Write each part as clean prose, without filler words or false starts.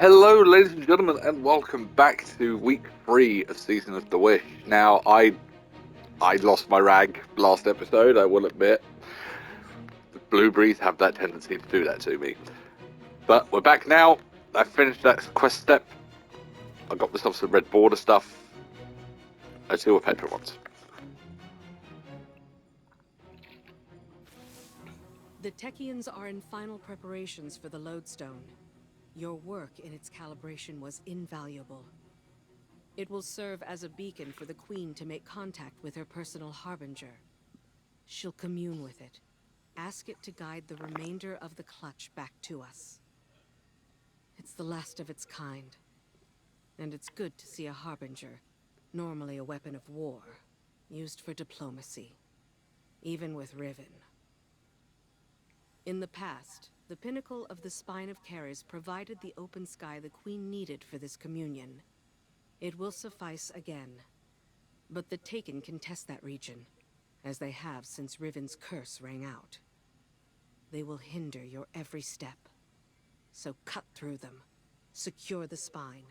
Hello, ladies and gentlemen, and welcome back to week 3 of Season of the Wish. Now, I lost my rag last episode, I will admit. The blueberries have that tendency to do that to me. But we're back now. I finished that quest step. I got myself some red border stuff. Let's see what Petra wants. The techeuns are in final preparations for the lodestone. Your work in its calibration was invaluable. It will serve as a beacon for the Queen to make contact with her personal harbinger. She'll commune with it. Ask it to guide the remainder of the clutch back to us. It's the last of its kind. And it's good to see a harbinger, normally a weapon of war, used for diplomacy. Even with Riven. In the past, the pinnacle of the Spine of Caris provided the open sky the Queen needed for this communion. It will suffice again. But the Taken can test that region, as they have since Riven's curse rang out. They will hinder your every step. So cut through them, secure the spine,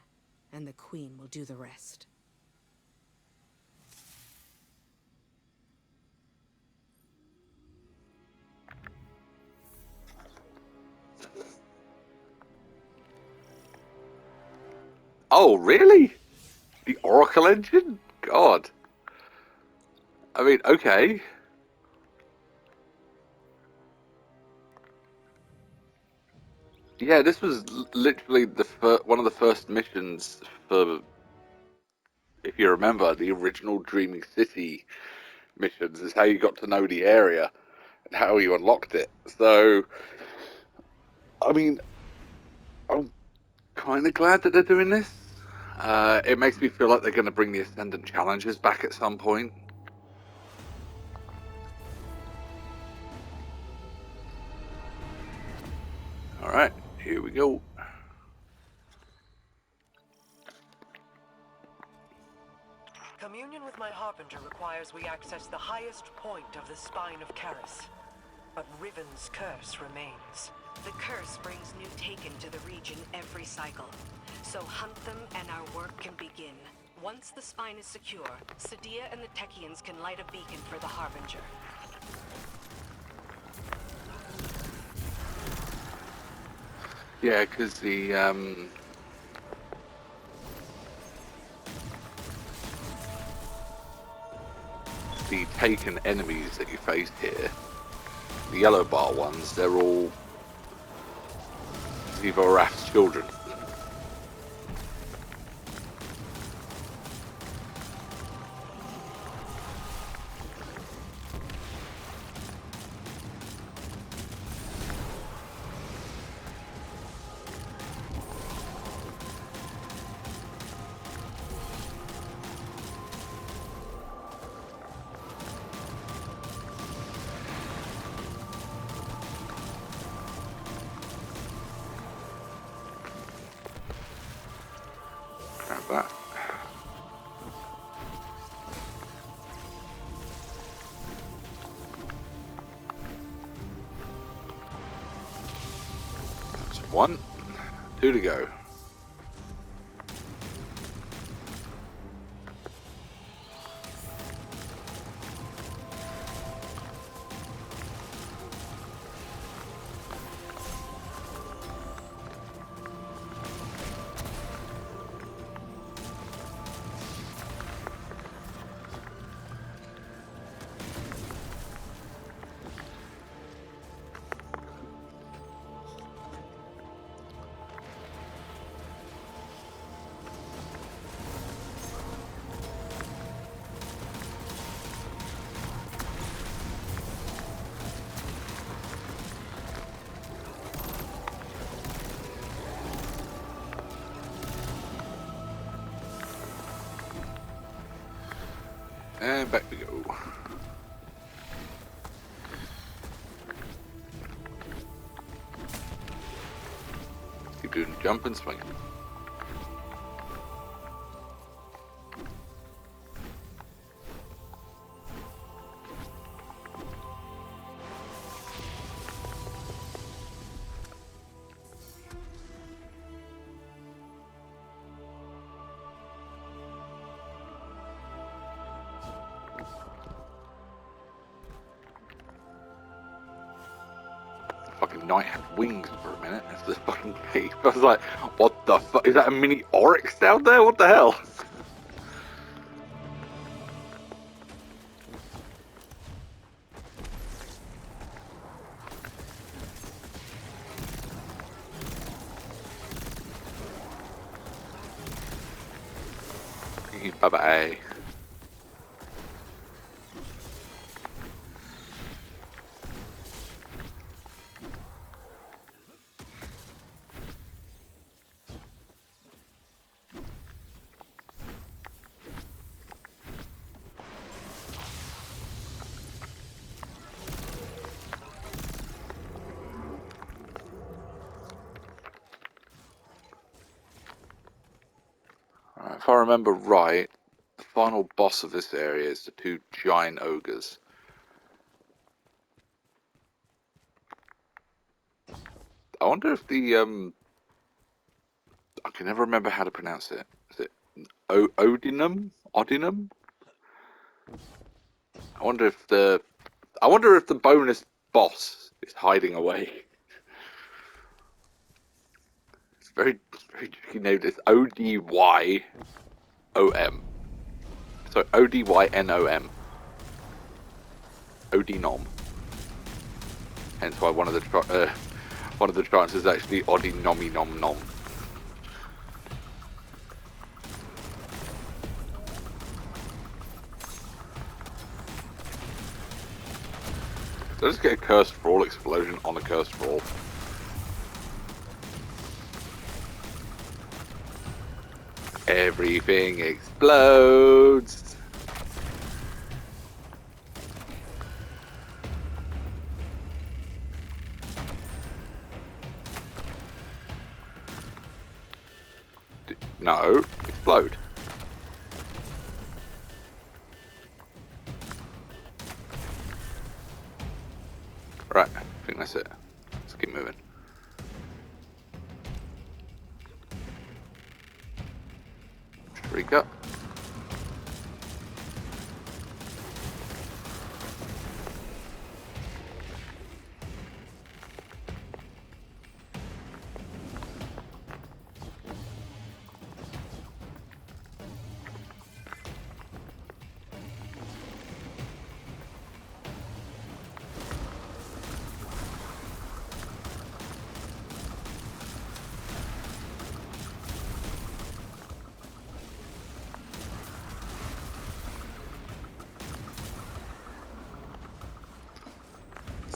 and the Queen will do the rest. Oh, really? The Oracle engine? God. I mean, okay. Yeah, this was literally one of the first missions for, if you remember, the original Dreaming City missions is how you got to know the area and how you unlocked it. So, I mean, I'm kind of glad that they're doing this. It makes me feel like they're going to bring the Ascendant Challenges back at some point. Alright, here we go. Communion with my Harbinger requires we access the highest point of the Spine of Caris. But Riven's curse remains. The curse brings new Taken to the region every cycle. So hunt them and our work can begin. Once the spine is secure, Sadia and the techeuns can light a beacon for the Harbinger. Yeah, because the Taken enemies that you face here, the yellow bar ones, they're all Zivoraf's children. Grab that. That's 1, 2 to go. And back we go. Keep doing jump and swing. fucking knight had wings for a minute. That's the fucking cave. I was like, what the fuck? Is that a mini oryx down there? What the hell? Bye-bye. If I remember right, the final boss of this area is the two giant ogres. I wonder if the I can never remember how to pronounce it. Is it Odinum? Odinum? I wonder if the bonus boss is hiding away. It's very tricky name. It's ODYOM. So ODYNOM. Odinom. Hence why one of the tribes is actually Odinomi Nom Nom. So let's get a cursed brawl explosion on a cursed brawl. Everything explodes. No, explode. Right, I think that's it. Let's keep moving. Shriek up.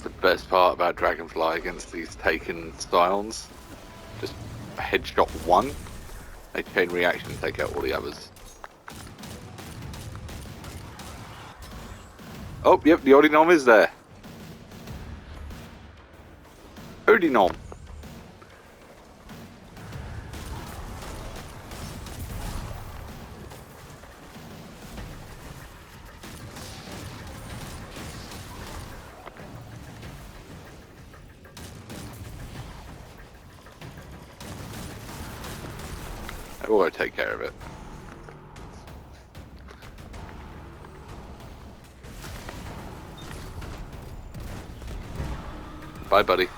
The best part about Dragonfly against these taken scions, just headshot one, they chain reaction and take out all the others. Oh, yep, the Odinom is there. Odinom. We'll go take care of it. Bye, buddy.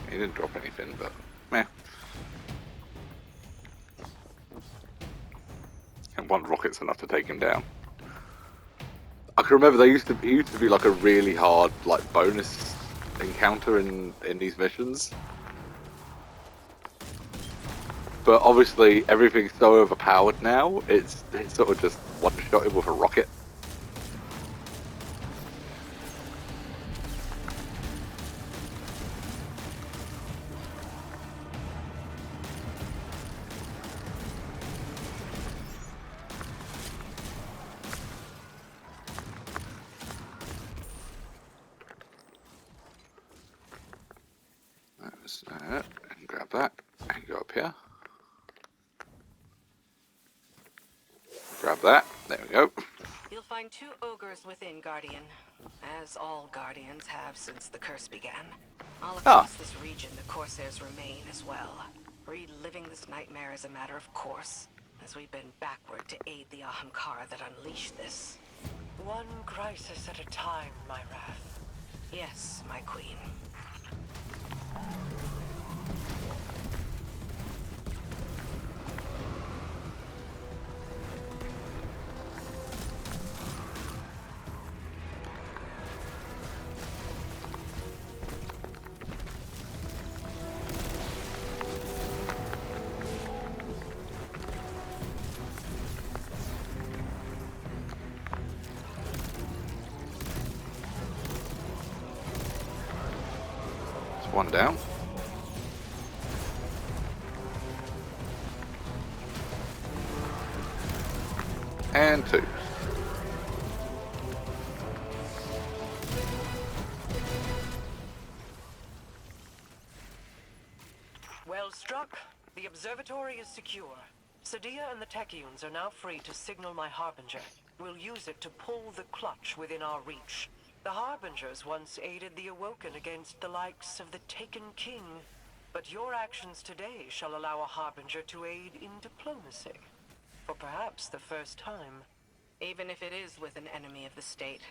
He didn't drop anything, but meh. And one rocket's enough to take him down. I can remember he used to be like a really hard like bonus encounter in these missions. But obviously everything's so overpowered now, it's sort of just one-shot him with a rocket. That's that, and grab that, and go up here. Grab that, there we go. You'll find two ogres within, Guardian. As all Guardians have since the curse began. All across this region, the Corsairs remain as well. Reliving this nightmare is a matter of course. as we bend backward to aid the Ahamkara that unleashed this. One crisis at a time, my wrath. Yes, my queen. One down. And 2. Well struck. The observatory is secure. Sadia and the techeuns are now free to signal my Harbinger. We'll use it to pull the clutch within our reach. The Harbingers once aided the Awoken against the likes of the Taken King. But your actions today shall allow a Harbinger to aid in diplomacy. For perhaps the first time. Even if it is with an enemy of the state.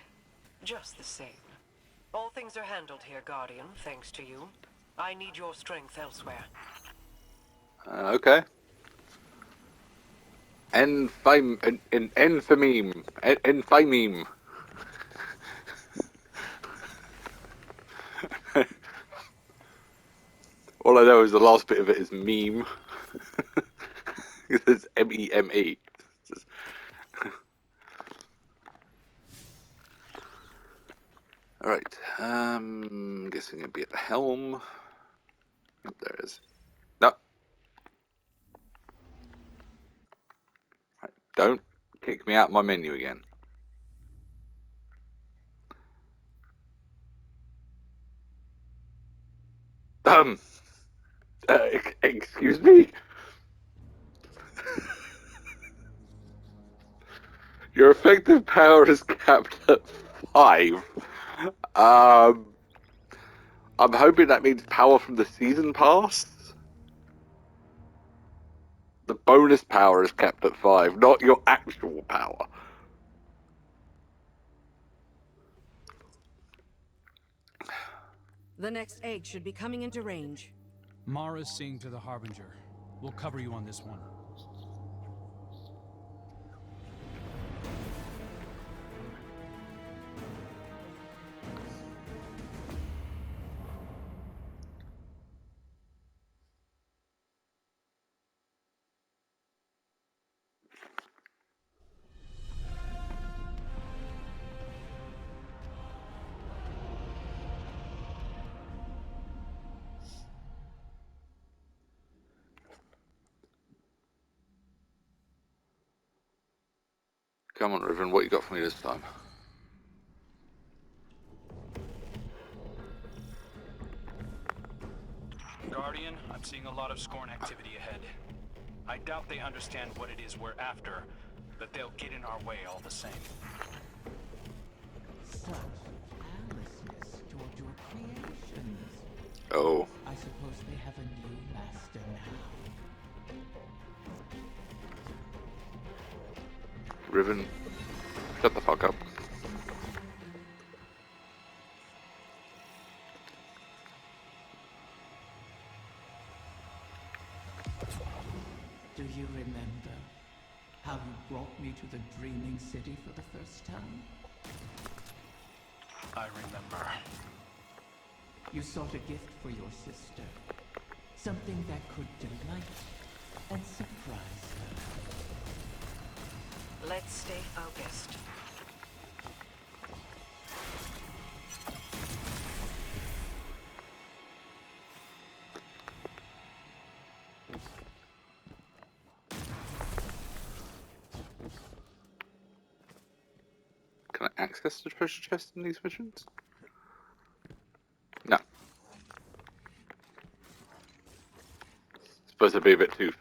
Just the same. All things are handled here, Guardian, thanks to you. I need your strength elsewhere. Okay. N for meme. N for meme. All I know is the last bit of it is meme. It's M-E-M-E. Alright, guessing it'd be at the helm. Oh, there it is. No. Right, don't kick me out my menu again. Excuse me? Your effective power is capped at 5. I'm hoping that means power from the season pass. The bonus power is capped at 5, not your actual power. The next egg should be coming into range. Mara's seeing to the Harbinger. We'll cover you on this one. Come on, Riven, what you got for me this time? Guardian, I'm seeing a lot of Scorn activity ahead. I doubt they understand what it is we're after, but they'll get in our way all the same. Such callousness toward your creations. Oh. I suppose they have a new master now. Riven, shut the fuck up. Do you remember how you brought me to the Dreaming City for the first time? I remember. You sought a gift for your sister. Something that could delight and surprise her. Let's stay focused. Can I access the treasure chest in these missions? No. Supposed to be a bit too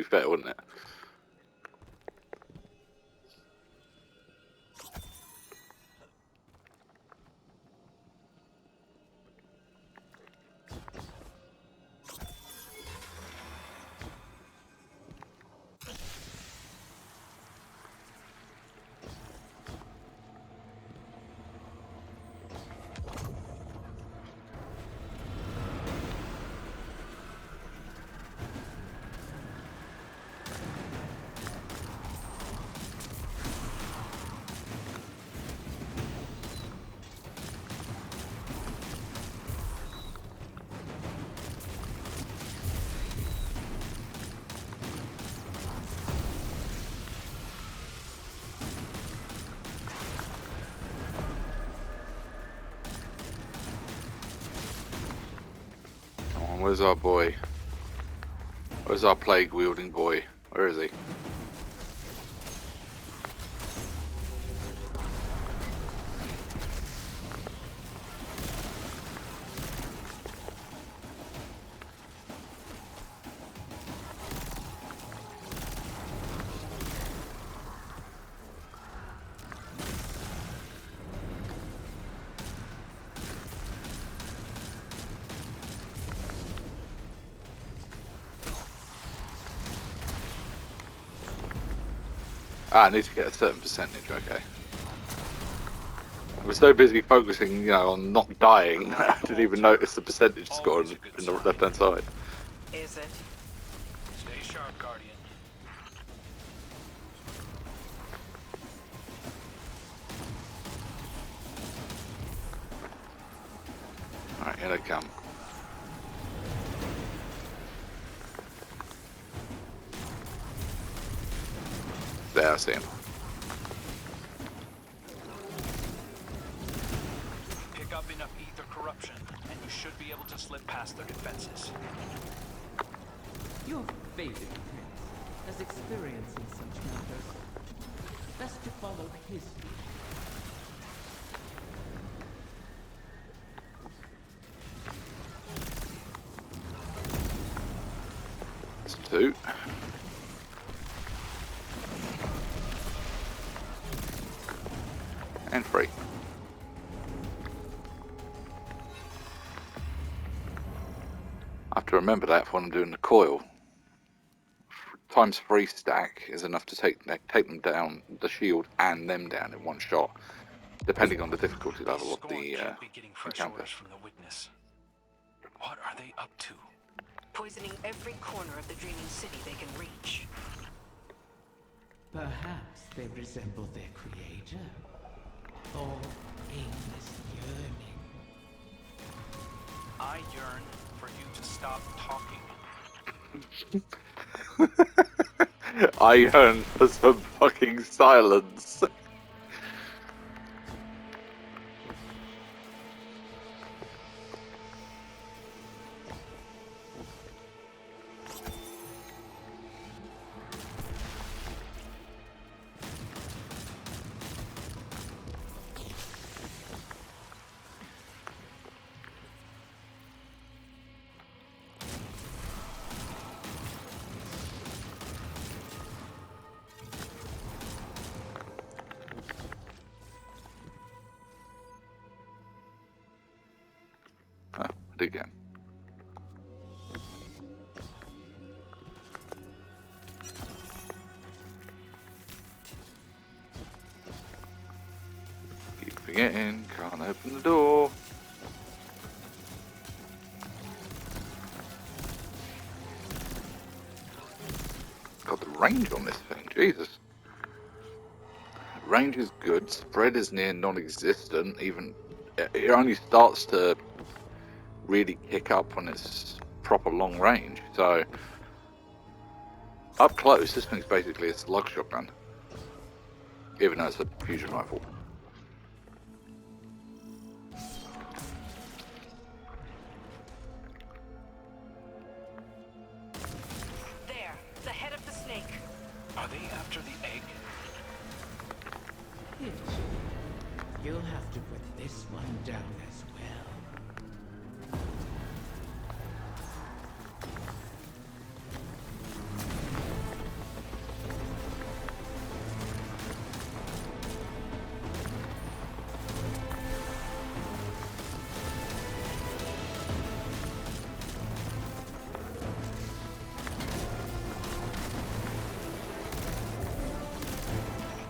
fair, wouldn't it? Where's our boy? Where's our plague-wielding boy? Where is he? Ah, I need to get a certain percentage, okay. I was so busy focusing, you know, on not dying, I didn't even notice the percentage score in the left-hand side. Is it? Stay sharp, Guardian. Alright, here they come. There, I see him. Pick up enough ether corruption, and you should be able to slip past their defenses. Your faded prince has experience in such matters. Best to follow his lead. That's two. And three. I have to remember that for when I'm doing the coil. Times 3 stack is enough to take them down, the shield and them down in one shot, depending on the difficulty level of Scorn the can't be getting fresh encounter. orders from the witness. What are they up to? Poisoning every corner of the dreaming city they can reach. Perhaps they resemble their creator. Or aimless yearning. I yearn for you to stop talking. I yearn for some fucking silence. Again. Keep forgetting, can't open the door. God, the range on this thing, Jesus. Range is good, spread is near non-existent, even it only starts to really kick up when it's proper long range, so up close this thing's basically a slug shotgun, even though it's a fusion rifle. There, the head of the snake. Are they after the egg? Hitch. You'll have to put this one down as well.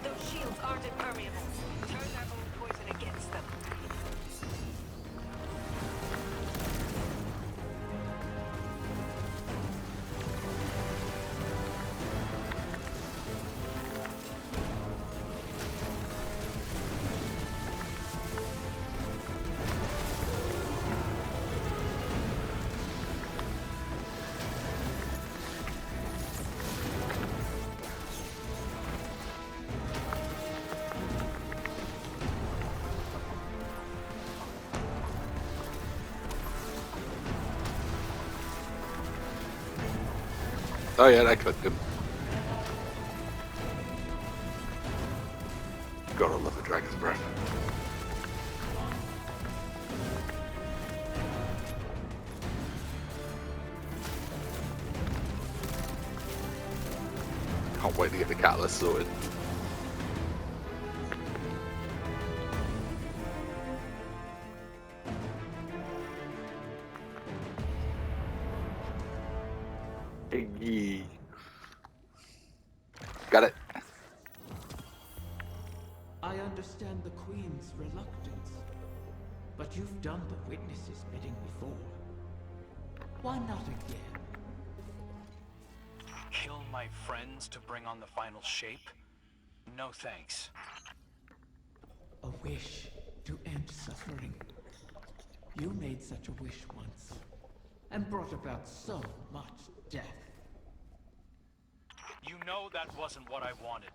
Those shields aren't impermeable. Turn that old poison against them. Oh yeah, that clicked him. Gotta love a dragon's breath. Can't wait to get the catalyst sorted. Hey. Got it. I understand the Queen's reluctance, but you've done the witness's bidding before. Why not again? Kill my friends to bring on the final shape? No thanks. A wish to end suffering. You made such a wish once, and brought about so much death. You know that wasn't what I wanted.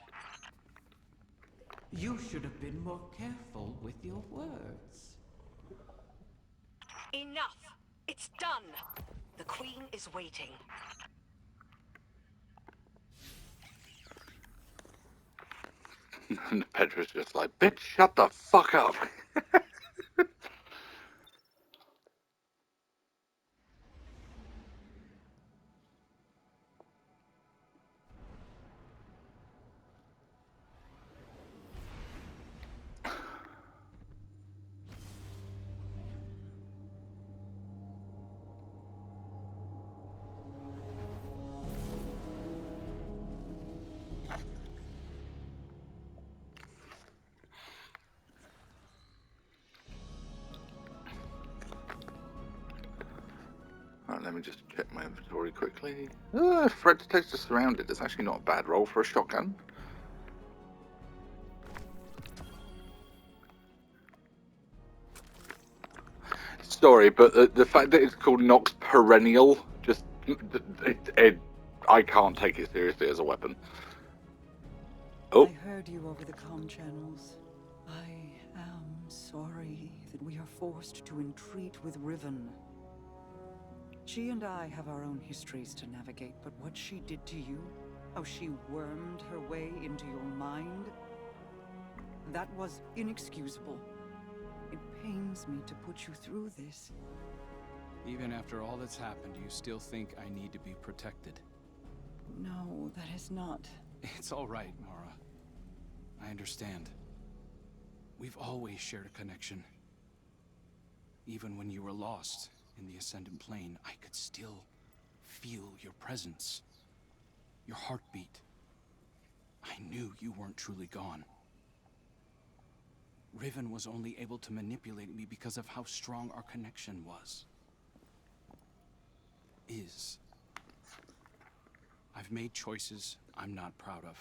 You should have been more careful with your words. Enough! It's done! The Queen is waiting. And Petra's just like, bitch, shut the fuck up. Right, let me just check my inventory quickly. Threat detector surrounded. It's actually not a bad roll for a shotgun. Sorry, but the fact that it's called Nox Perennial, just I can't take it seriously as a weapon. Oh, I heard you over the comm channels. I am sorry that we are forced to entreat with Riven. She and I have our own histories to navigate, but what she did to you, how she wormed her way into your mind, that was inexcusable. It pains me to put you through this. Even after all that's happened, you still think I need to be protected? No, that is not. It's all right, Mara. I understand. We've always shared a connection. Even when you were lost in the Ascendant Plane, I could still feel your presence. Your heartbeat. I knew you weren't truly gone. Riven was only able to manipulate me because of how strong our connection was. I've made choices I'm not proud of.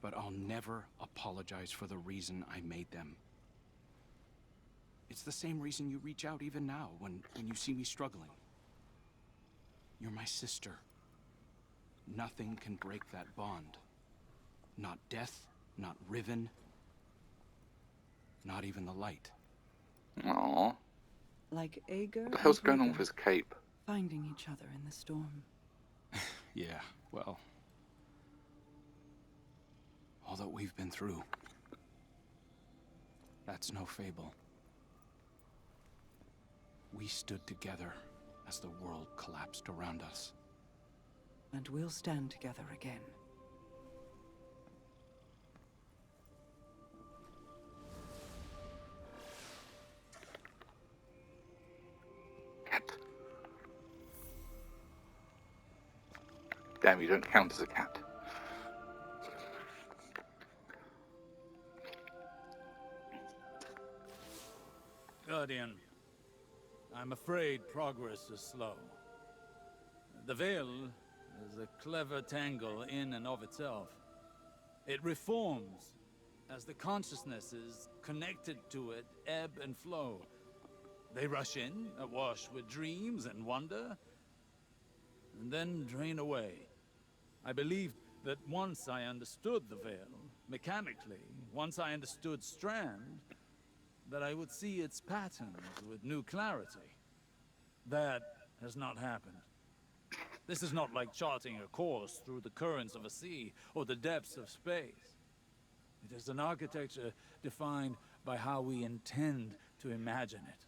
But I'll never apologize for the reason I made them. It's the same reason you reach out even now when you see me struggling. You're my sister. Nothing can break that bond. Not death, not Riven, not even the light. aww. Like Ager What the hell's and going on Rhaegar, with his cape? finding each other in the storm. Yeah, well, all that we've been through, that's no fable. We stood together as the world collapsed around us. And we'll stand together again. Cat. Damn, you don't count as a cat. Guardian, I'm afraid progress is slow. The Veil is a clever tangle in and of itself. It reforms as the consciousnesses connected to it ebb and flow. They rush in, awash with dreams and wonder, and then drain away. I believed that once I understood the Veil, mechanically, once I understood Strand, that I would see its patterns with new clarity. That has not happened. This is not like charting a course through the currents of a sea or the depths of space. It is an architecture defined by how we intend to imagine it.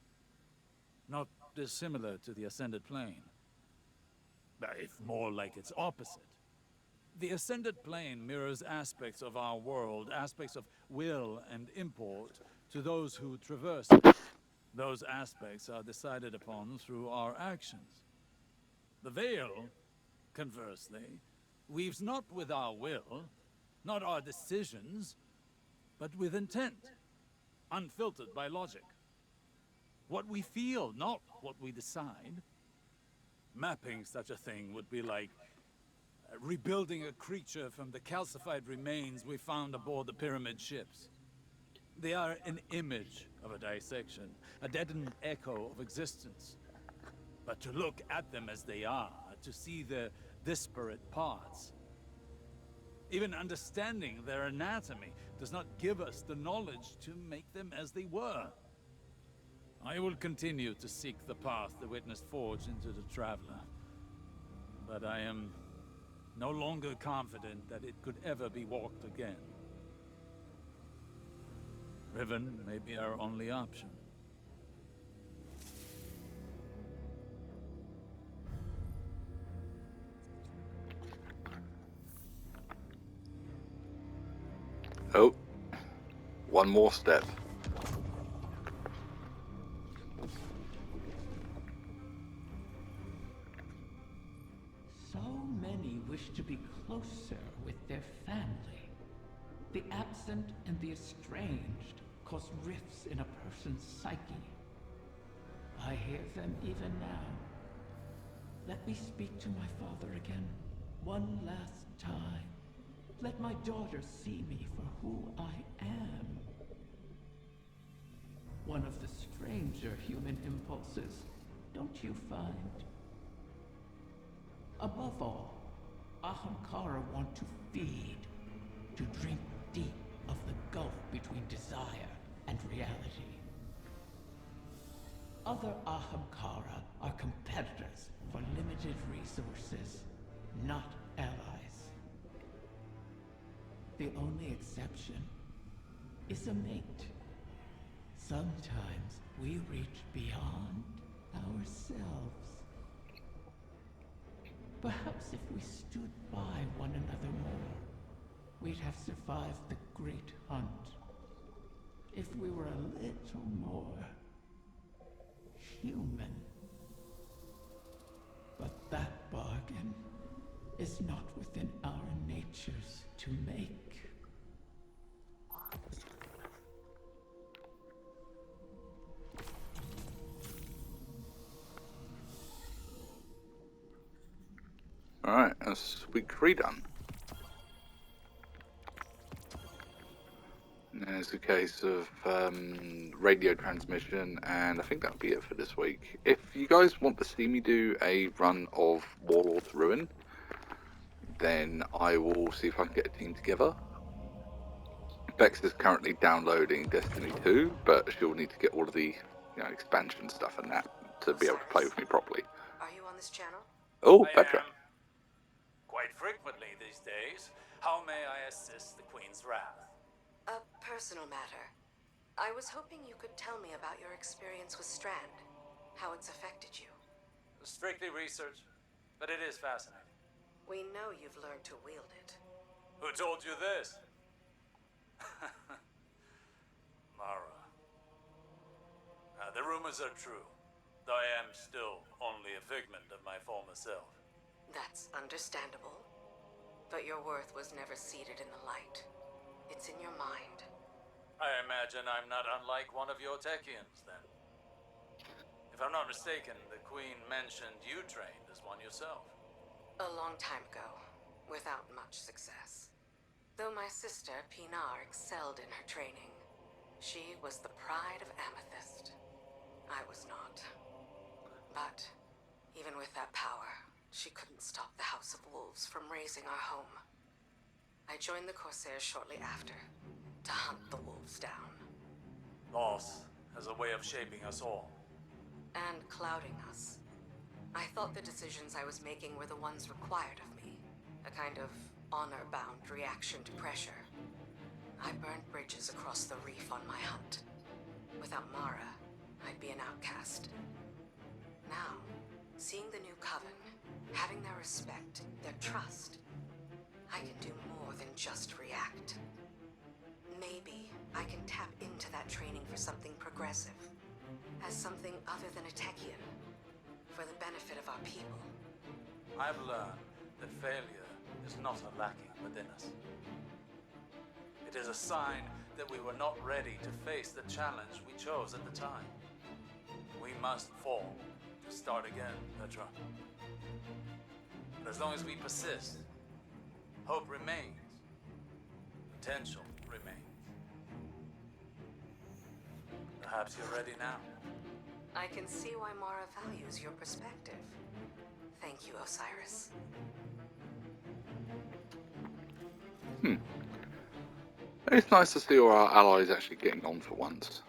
Not dissimilar to the Ascended Plane, but if more like its opposite. The Ascended Plane mirrors aspects of our world, aspects of will and import, to those who traverse it. Those aspects are decided upon through our actions. The Veil, conversely, weaves not with our will, not our decisions, but with intent, unfiltered by logic. What we feel, not what we decide. Mapping such a thing would be like rebuilding a creature from the calcified remains we found aboard the pyramid ships. They are an image of a dissection, a deadened echo of existence. But to look at them as they are, to see their disparate parts, even understanding their anatomy, does not give us the knowledge to make them as they were. I will continue to seek the path the Witness forged into the Traveler, but I am no longer confident that it could ever be walked again. Riven may be our only option. Oh, one more step. So many wish to be closer with their family. The absent and the estranged cause rifts in a person's psyche. I hear them even now. Let me speak to my father again, one last time. Let my daughter see me for who I am. One of the stranger human impulses, don't you find? Above all, Ahamkara want to feed, to drink deep of the gulf between desire and reality. Other Ahamkara are competitors for limited resources, not allies. The only exception is a mate. Sometimes we reach beyond ourselves. Perhaps if we stood by one another more, we'd have survived the great hunt. If we were a little more human. But that bargain is not within our natures to make. Alright, that's week 3 done. There's a case of radio transmission, and I think that'll be it for this week. If you guys want to see me do a run of Warlord's Ruin, then I will see if I can get a team together. Bex is currently downloading Destiny 2, but she'll need to get all of the expansion stuff and that to be able to play with me properly. Are you on this channel? Oh, I Petra. am. Quite frequently these days. How may I assist the Queen's wrath? A personal matter. I was hoping you could tell me about your experience with Strand, how it's affected you. Strictly research, but it is fascinating. We know you've learned to wield it. Who told you this? Mara. The rumors are true, though I am still only a figment of my former self. That's understandable. But your worth was never seated in the light. It's in your mind. I imagine I'm not unlike one of your techeuns, then. If I'm not mistaken, the Queen mentioned you trained as one yourself. A long time ago, without much success. Though my sister, Pinar, excelled in her training. She was the pride of Amethyst. I was not. But, even with that power, she couldn't stop the House of Wolves from razing our home. I joined the Corsairs shortly after, to hunt the wolves down. Loss has a way of shaping us all. And clouding us. I thought the decisions I was making were the ones required of me. A kind of honor-bound reaction to pressure. I burned bridges across the reef on my hunt. Without Mara, I'd be an outcast. Now, seeing the new coven, having their respect, their trust, I can do more than just react. Maybe I can tap into that training for something progressive, as something other than a Techeuns, for the benefit of our people. I've learned that failure is not a lacking within us. It is a sign that we were not ready to face the challenge we chose at the time. We must fall to start again, Petra. But as long as we persist, hope remains. Potential remains. Perhaps you're ready now. I can see why Mara values your perspective. Thank you, Osiris. It's nice to see all our allies actually getting on for once.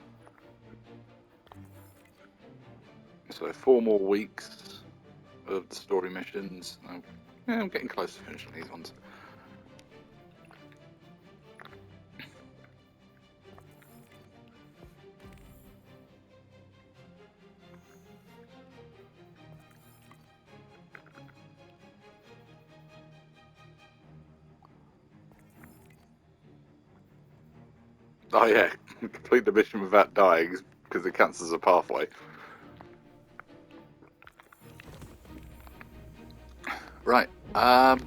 So 4 more weeks of the story missions. I'm getting close to finishing these ones. Oh yeah, complete the mission without dying because it counts as a pathway. Right,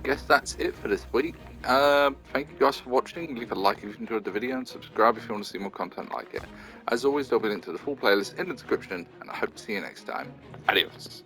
guess that's it for this week. Thank you guys for watching. Leave a like if you enjoyed the video and subscribe if you want to see more content like it. As always, there'll be a link to the full playlist in the description, and I hope to see you next time. Adios.